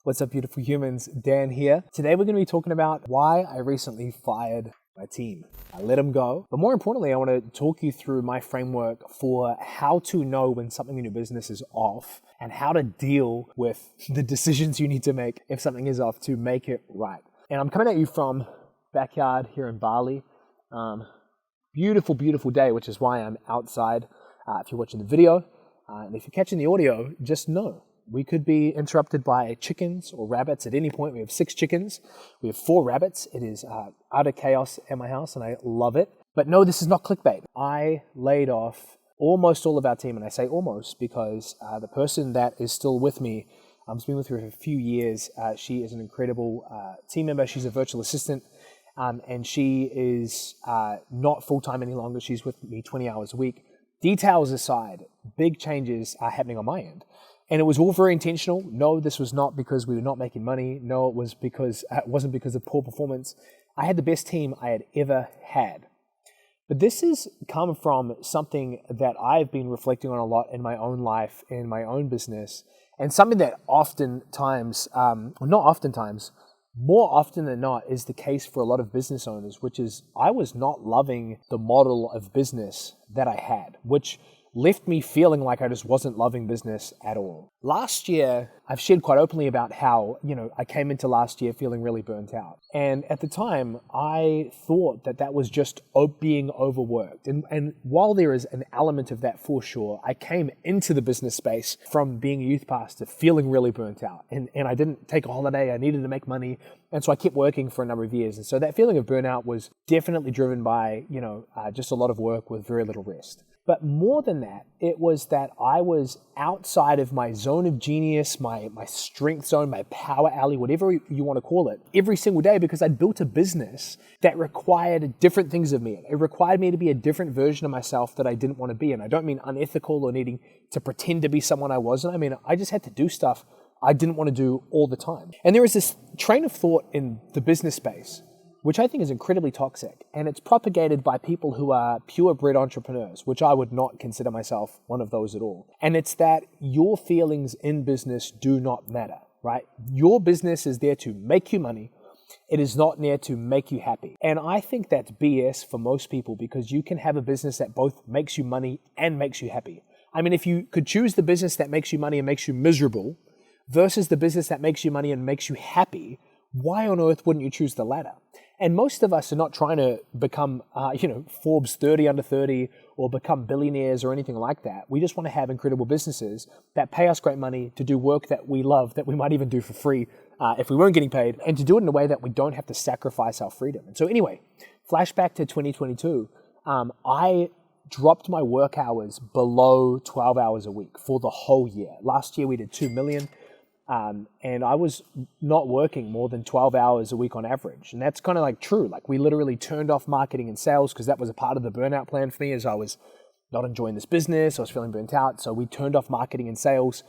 What's up, beautiful humans? Dan here. Today we're going to be talking about why I recently fired my team. I let them go. But more importantly, I want to talk you through my framework for how to know when something in your business is off and how to deal with the decisions you need to make if something is off to make it right. And I'm coming at you from backyard here in Bali. Beautiful, beautiful day, which is why I'm outside. If you're watching the video, and if you're catching the audio, just know we could be interrupted by chickens or rabbits at any point. We have 6 chickens. We have 4 rabbits. It is utter chaos at my house, and I love it. But no, this is not clickbait. I laid off almost all of our team, and I say almost because the person that is still with me, I've been with her for a few years. She is an incredible team member. She's a virtual assistant, and she is not full-time any longer. She's with me 20 hours a week. Details aside, big changes are happening on my end. And it was all very intentional. No, this was not because we were not making money. No, it wasn't because of poor performance. I had the best team I had ever had. But this has come from something that I've been reflecting on a lot in my own life, in my own business, and something that more often than not is the case for a lot of business owners, which is I was not loving the model of business that I had, which left me feeling like I just wasn't loving business at all. Last year, I've shared quite openly about how, I came into last year feeling really burnt out. And at the time, I thought that was just being overworked. And while there is an element of that for sure, I came into the business space from being a youth pastor feeling really burnt out. And I didn't take a holiday. I needed to make money. And so I kept working for a number of years. And so that feeling of burnout was definitely driven by, just a lot of work with very little rest. But more than that, it was that I was outside of my zone of genius, my strength zone, my power alley, whatever you want to call it, every single day because I'd built a business that required different things of me. It required me to be a different version of myself that I didn't want to be. And I don't mean unethical or needing to pretend to be someone I wasn't. I mean, I just had to do stuff I didn't want to do all the time. And there is this train of thought in the business space which I think is incredibly toxic. And it's propagated by people who are purebred entrepreneurs, which I would not consider myself one of those at all. And it's that your feelings in business do not matter, right? Your business is there to make you money. It is not there to make you happy. And I think that's BS for most people because you can have a business that both makes you money and makes you happy. I mean, if you could choose the business that makes you money and makes you miserable versus the business that makes you money and makes you happy, why on earth wouldn't you choose the latter? And most of us are not trying to become, Forbes 30 under 30 or become billionaires or anything like that. We just want to have incredible businesses that pay us great money to do work that we love, that we might even do for free if we weren't getting paid, and to do it in a way that we don't have to sacrifice our freedom. And so anyway, flashback to 2022, I dropped my work hours below 12 hours a week for the whole year. Last year we did 2 million. And I was not working more than 12 hours a week on average. And that's kind of like true. Like we literally turned off marketing and sales because that was a part of the burnout plan for me as I was not enjoying this business. I was feeling burnt out. So we turned off marketing and sales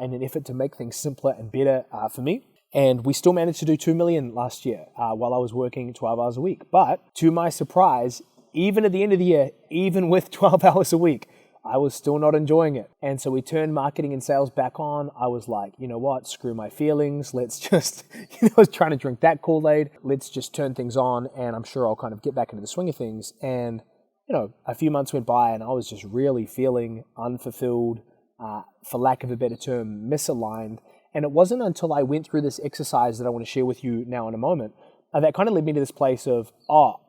in an effort to make things simpler and better for me. And we still managed to do 2 million last year while I was working 12 hours a week. But to my surprise, even at the end of the year, even with 12 hours a week, I was still not enjoying it. And so we turned marketing and sales back on. I was like, you know what, screw my feelings. Let's just, I was trying to drink that Kool-Aid. Let's just turn things on and I'm sure I'll kind of get back into the swing of things. And, a few months went by and I was just really feeling unfulfilled, for lack of a better term, misaligned. And it wasn't until I went through this exercise that I want to share with you now in a moment that kind of led me to this place of,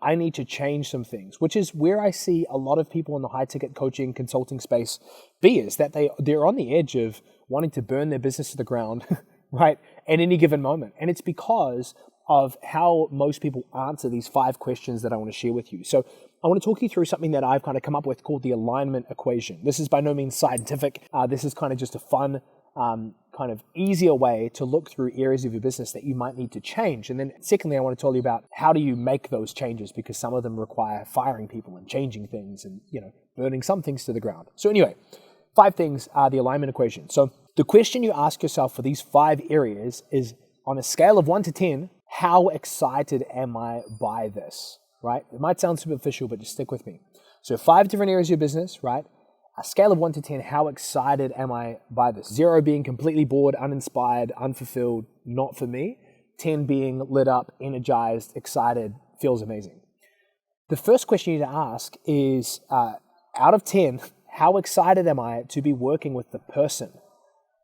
I need to change some things, which is where I see a lot of people in the high-ticket coaching consulting space is that they're on the edge of wanting to burn their business to the ground, right, at any given moment. And it's because of how most people answer these 5 questions that I want to share with you. So I want to talk you through something that I've kind of come up with called the alignment equation. This is by no means scientific. This is kind of just a fun kind of easier way to look through areas of your business that you might need to change. And then secondly, I want to tell you about how do you make those changes because some of them require firing people and changing things and, burning some things to the ground. So anyway, 5 things are the alignment equation. So the question you ask yourself for these 5 areas is on a scale of 1 to 10, how excited am I by this, right? It might sound superficial, but just stick with me. So 5 different areas of your business, right? A scale of 1 to 10, how excited am I by this? 0 being completely bored, uninspired, unfulfilled, not for me. 10 being lit up, energized, excited, feels amazing. The first question you need to ask is, out of 10, how excited am I to be working with the person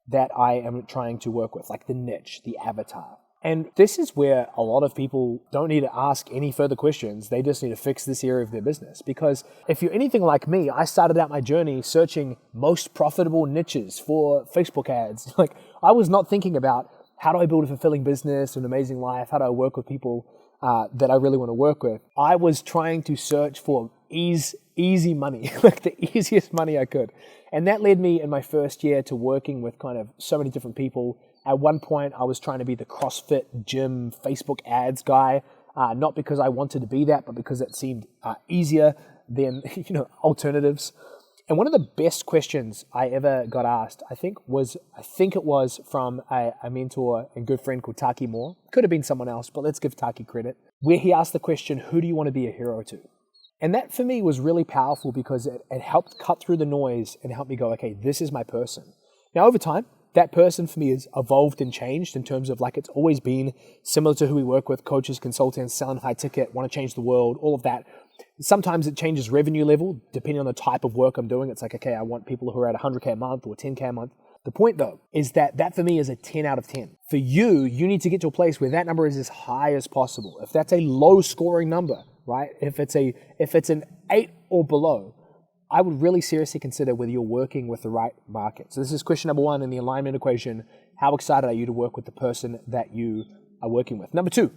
that I am trying to work with, like the niche, the avatar? And this is where a lot of people don't need to ask any further questions. They just need to fix this area of their business. Because if you're anything like me, I started out my journey searching most profitable niches for Facebook ads. Like, I was not thinking about how do I build a fulfilling business, an amazing life, how do I work with people that I really want to work with. I was trying to search for easy money, like the easiest money I could. And that led me in my first year to working with kind of so many different people. At one point, I was trying to be the CrossFit gym Facebook ads guy, not because I wanted to be that, but because it seemed easier than alternatives. And one of the best questions I ever got asked, I think it was from a mentor and good friend called Taki Moore. Could have been someone else, but let's give Taki credit. Where he asked the question, who do you want to be a hero to? And that for me was really powerful because it helped cut through the noise and help me go, okay, this is my person. Now, over time, that person for me has evolved and changed in terms of like it's always been similar to who we work with, coaches, consultants, selling high ticket, want to change the world, all of that. Sometimes it changes revenue level depending on the type of work I'm doing. It's like, okay, I want people who are at 100K a month or 10K a month. The point though is that for me is a 10 out of 10. For you need to get to a place where that number is as high as possible. If that's a low scoring number, right? If it's an 8 or below, I would really seriously consider whether you're working with the right market. So this is question number 1 in the alignment equation. How excited are you to work with the person that you are working with? Number 2,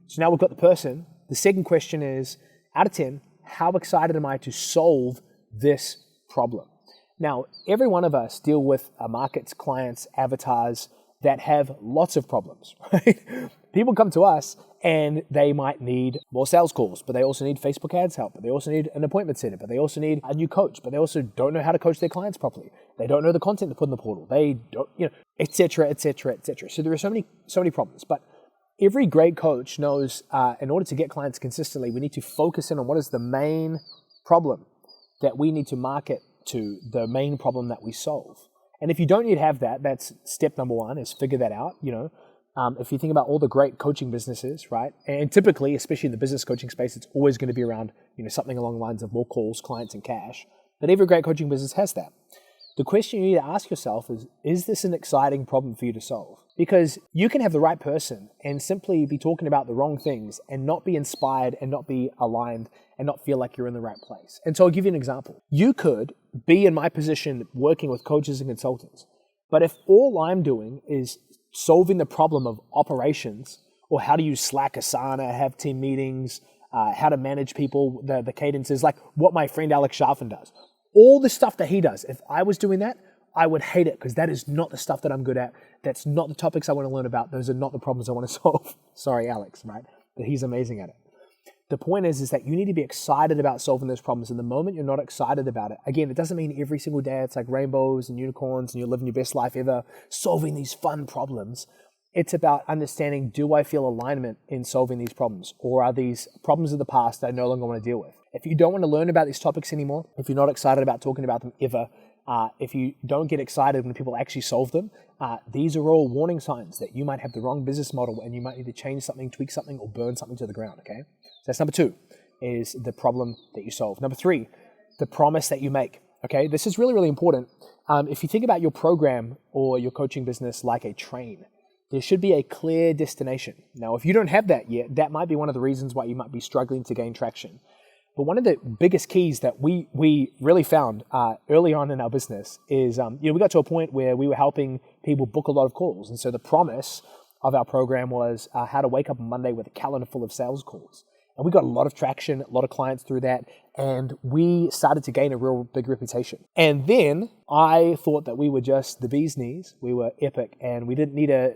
so now we've got the person. The second question is, out of 10, how excited am I to solve this problem? Now, every one of us deal with markets, clients, avatars that have lots of problems, right? People come to us and they might need more sales calls, but they also need Facebook ads help, but they also need an appointment setter, but they also need a new coach, but they also don't know how to coach their clients properly. They don't know the content to put in the portal. They don't, et cetera, et cetera, et cetera. So there are so many problems, but every great coach knows in order to get clients consistently, we need to focus in on what is the main problem that we need to market to, the main problem that we solve. And if you don't yet have that, that's step number 1, is figure that out. If you think about all the great coaching businesses, right? And typically, especially in the business coaching space, it's always going to be around, something along the lines of more calls, clients, and cash. But every great coaching business has that. The question you need to ask yourself is this an exciting problem for you to solve? Because you can have the right person and simply be talking about the wrong things and not be inspired and not be aligned and not feel like you're in the right place. And so I'll give you an example. You could be in my position working with coaches and consultants, but if all I'm doing is solving the problem of operations or how to use Slack, Asana, have team meetings, how to manage people, the cadences, like what my friend Alex Sharfin does. All the stuff that he does, if I was doing that, I would hate it because that is not the stuff that I'm good at. That's not the topics I want to learn about. Those are not the problems I want to solve. Sorry, Alex, right? But he's amazing at it. The point is that you need to be excited about solving those problems. And the moment you're not excited about it, again, it doesn't mean every single day it's like rainbows and unicorns and you're living your best life ever, solving these fun problems. It's about understanding, do I feel alignment in solving these problems? Or are these problems of the past that I no longer want to deal with? If you don't want to learn about these topics anymore, if you're not excited about talking about them ever, if you don't get excited when people actually solve them, these are all warning signs that you might have the wrong business model and you might need to change something, tweak something, or burn something to the ground, okay? So that's number 2, is the problem that you solve. Number 3, the promise that you make, okay? This is really, really important. If you think about your program or your coaching business like a train, there should be a clear destination. Now, if you don't have that yet, that might be one of the reasons why you might be struggling to gain traction. But one of the biggest keys that we really found early on in our business is, we got to a point where we were helping people book a lot of calls. And so the promise of our program was how to wake up on Monday with a calendar full of sales calls. And we got a lot of traction, a lot of clients through that. And we started to gain a real big reputation. And then I thought that we were just the bee's knees. We were epic and we didn't need to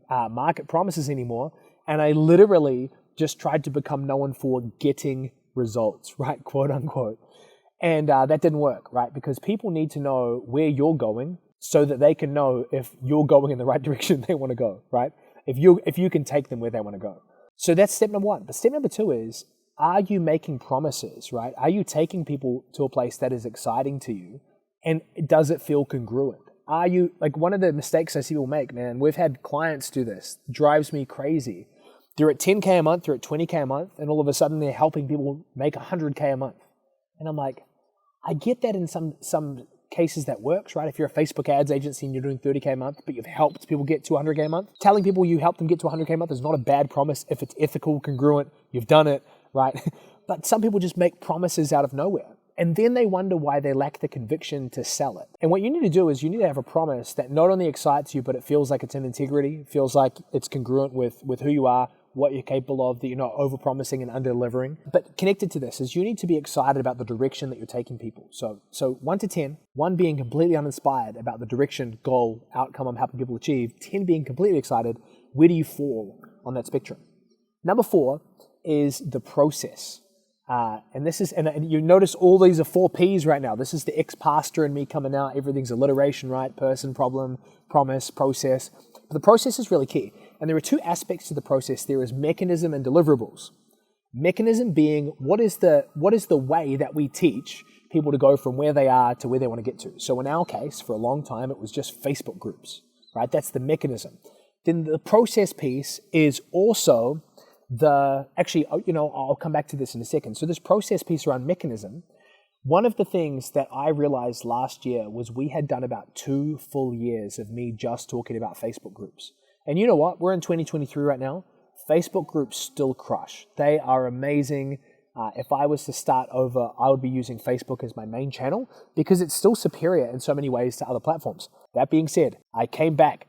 market promises anymore. And I literally just tried to become known for getting results, right? Quote unquote. And that didn't work, right? Because people need to know where you're going so that they can know if you're going in the right direction they want to go, right? If you can take them where they want to go. So that's step number 1. But step number 2 is, are you making promises, right? Are you taking people to a place that is exciting to you And does it feel congruent? Are you, like, one of the mistakes I see people make, man, we've had clients do this, drives me crazy. They're at 10K a month, they're at 20K a month, and all of a sudden they're helping people make 100K a month. And I'm like, I get that in some cases that works, right? If you're a Facebook ads agency and you're doing 30K a month, but you've helped people get to 100K a month, telling people you helped them get to 100K a month is not a bad promise if it's ethical, congruent, you've done it, right? But some people just make promises out of nowhere. And then they wonder why they lack the conviction to sell it. And what you need to do is you need to have a promise that not only excites you, but it feels like it's in integrity, feels like it's congruent with who you are, what you're capable of, that you're not over-promising and under-delivering. But connected to this is you need to be excited about the direction that you're taking people. So 1 to 10, 1 being completely uninspired about the direction, goal, outcome I'm helping people achieve, 10 being completely excited. Where do you fall on that spectrum? Number 4 is the process. And this is, and you notice all these are 4 P's right now. This is the ex-pastor in me coming out. Everything's alliteration, right? Person, problem, promise, process. But the process is really key. And there are 2 aspects to the process. There is mechanism and deliverables. Mechanism being what is the way that we teach people to go from where they are to where they want to get to. So in our case, for a long time, it was just Facebook groups, right? That's the mechanism. Then the process piece is also I'll come back to this in a second. So this process piece around mechanism, one of the things that I realized last year was we had done about 2 full years of me just talking about Facebook groups. And you know what? We're in 2023 right now. Facebook groups still crush. They are amazing. If I was to start over, I would be using Facebook as my main channel because it's still superior in so many ways to other platforms. That being said, I came back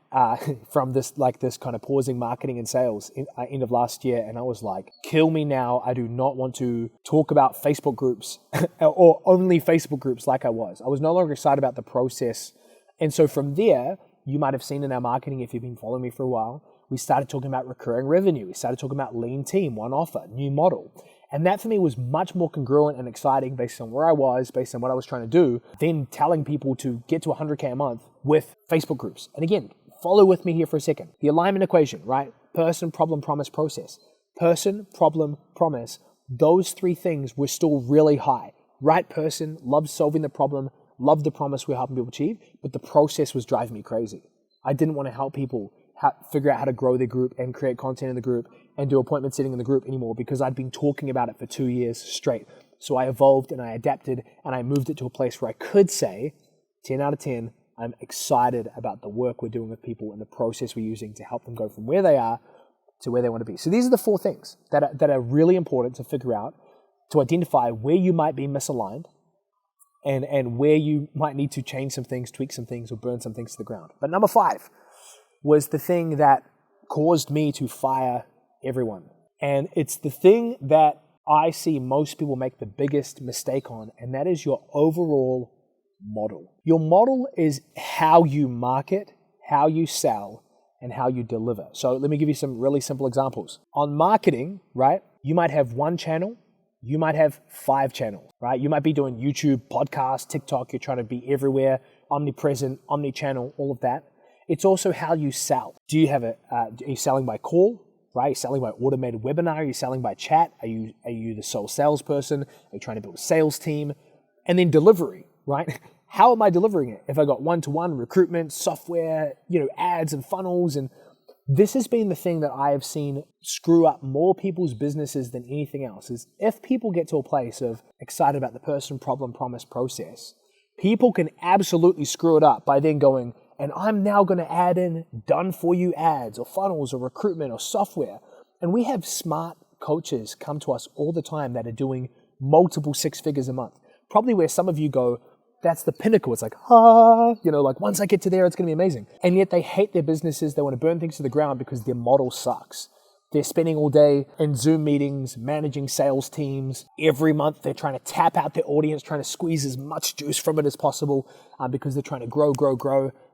from this kind of pausing marketing and sales end of last year, and I was like, kill me now. I do not want to talk about Facebook groups or only Facebook groups like I was. I was no longer excited about the process. And so from there, you might have seen in our marketing, if you've been following me for a while, we started talking about recurring revenue. We started talking about lean team, one offer, new model. And that for me was much more congruent and exciting based on where I was, based on what I was trying to do, than telling people to get to 100K a month with Facebook groups. And again, follow with me here for a second. The alignment equation, right? Person, problem, promise, process. Person, problem, promise. Those 3 things were still really high. Right person, loved solving the problem, loved the promise we're helping people achieve, but the process was driving me crazy. I didn't want to help people figure out how to grow their group and create content in the group and do appointment setting in the group anymore because I'd been talking about it for 2 years straight. So I evolved and I adapted and I moved it to a place where I could say 10 out of 10, I'm excited about the work we're doing with people and the process we're using to help them go from where they are to where they want to be. So these are the 4 things that are really important to figure out, to identify where you might be misaligned and where you might need to change some things, tweak some things, or burn some things to the ground. But number 5 was the thing that caused me to fire everyone. And it's the thing that I see most people make the biggest mistake on, and that is your overall model. Your model is how you market, how you sell, and how you deliver. So let me give you some really simple examples. On marketing, right, you might have 1 channel, you might have 5 channels, right? You might be doing YouTube, podcast, TikTok, you're trying to be everywhere, omnipresent, omni-channel, all of that. It's also how you sell. Do you have are you selling by call, right? Are you selling by automated webinar? Are you selling by chat? Are you the sole salesperson? Are you trying to build a sales team? And then delivery, right? How am I delivering it? If I got one-to-one recruitment, software, ads and funnels, and this has been the thing that I have seen screw up more people's businesses than anything else, is if people get to a place of excited about the person, problem, promise, process, people can absolutely screw it up by then going, and I'm now going to add in done-for-you ads or funnels or recruitment or software. And we have smart coaches come to us all the time that are doing multiple 6 figures a month. Probably where some of you go, that's the pinnacle. It's like, once I get to there, it's going to be amazing. And yet they hate their businesses. They want to burn things to the ground because their model sucks. They're spending all day in Zoom meetings, managing sales teams. Every month they're trying to tap out their audience, trying to squeeze as much juice from it as possible because they're trying to grow.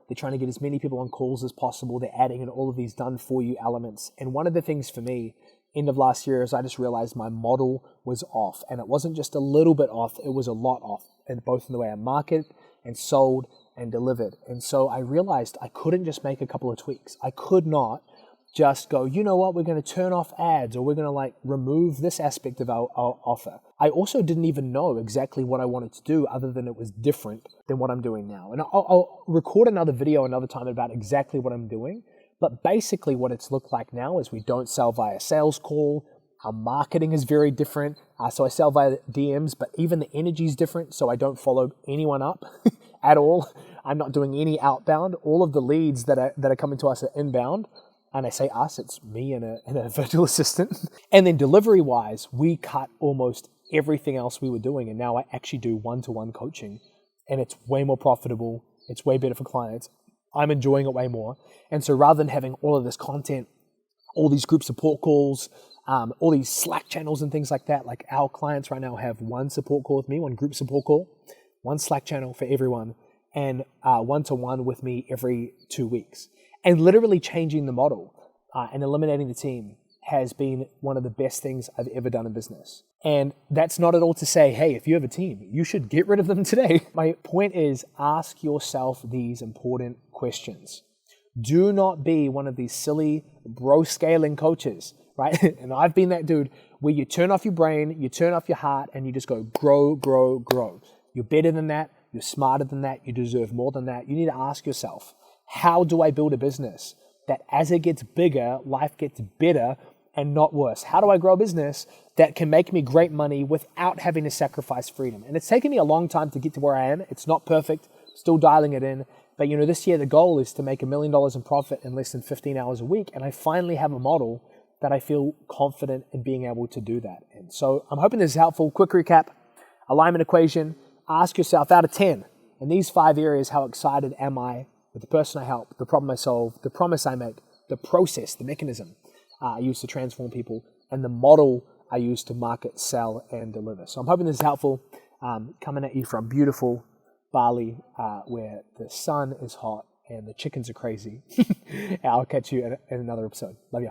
They're trying to get as many people on calls as possible. They're adding in all of these done-for-you elements. And one of the things for me, end of last year, is I just realized my model was off. And it wasn't just a little bit off, it was a lot off. And both in the way I marketed and sold and delivered. And so I realized I couldn't just make a couple of tweaks. I could not just go, you know what, we're going to turn off ads, or we're going to like remove this aspect of our offer. I also didn't even know exactly what I wanted to do other than it was different than what I'm doing now. And I'll record another video another time about exactly what I'm doing. But basically what it's looked like now is we don't sell via sales call. Our marketing is very different. So I sell via DMs, but even the energy is different. So I don't follow anyone up at all. I'm not doing any outbound. All of the leads that are coming to us are inbound. And I say us, it's me and a virtual assistant. And then delivery-wise, we cut almost everything else we were doing. And now I actually do one-to-one coaching. And it's way more profitable. It's way better for clients. I'm enjoying it way more. And so rather than having all of this content, all these group support calls, all these Slack channels and things like that, like our clients right now have one support call with me, one group support call, one Slack channel for everyone, and one-to-one with me every 2 weeks. And literally changing the model and eliminating the team has been one of the best things I've ever done in business. And that's not at all to say, hey, if you have a team, you should get rid of them today. My point is, ask yourself these important questions. Do not be one of these silly bro scaling coaches, right? And I've been that dude where you turn off your brain, you turn off your heart, and you just go grow, grow, grow. You're better than that. You're smarter than that. You deserve more than that. You need to ask yourself, how do I build a business that as it gets bigger, life gets better and not worse? How do I grow a business that can make me great money without having to sacrifice freedom? And it's taken me a long time to get to where I am. It's not perfect, still dialing it in. But this year the goal is to make $1 million in profit in less than 15 hours a week. And I finally have a model that I feel confident in being able to do that. And so I'm hoping this is helpful. Quick recap, alignment equation. Ask yourself out of 10, in these 5 areas, how excited am I with the person I help, the problem I solve, the promise I make, the process, the mechanism I use to transform people, and the model I use to market, sell, and deliver. So I'm hoping this is helpful. Coming at you from beautiful Bali, where the sun is hot and the chickens are crazy. I'll catch you in another episode. Love ya.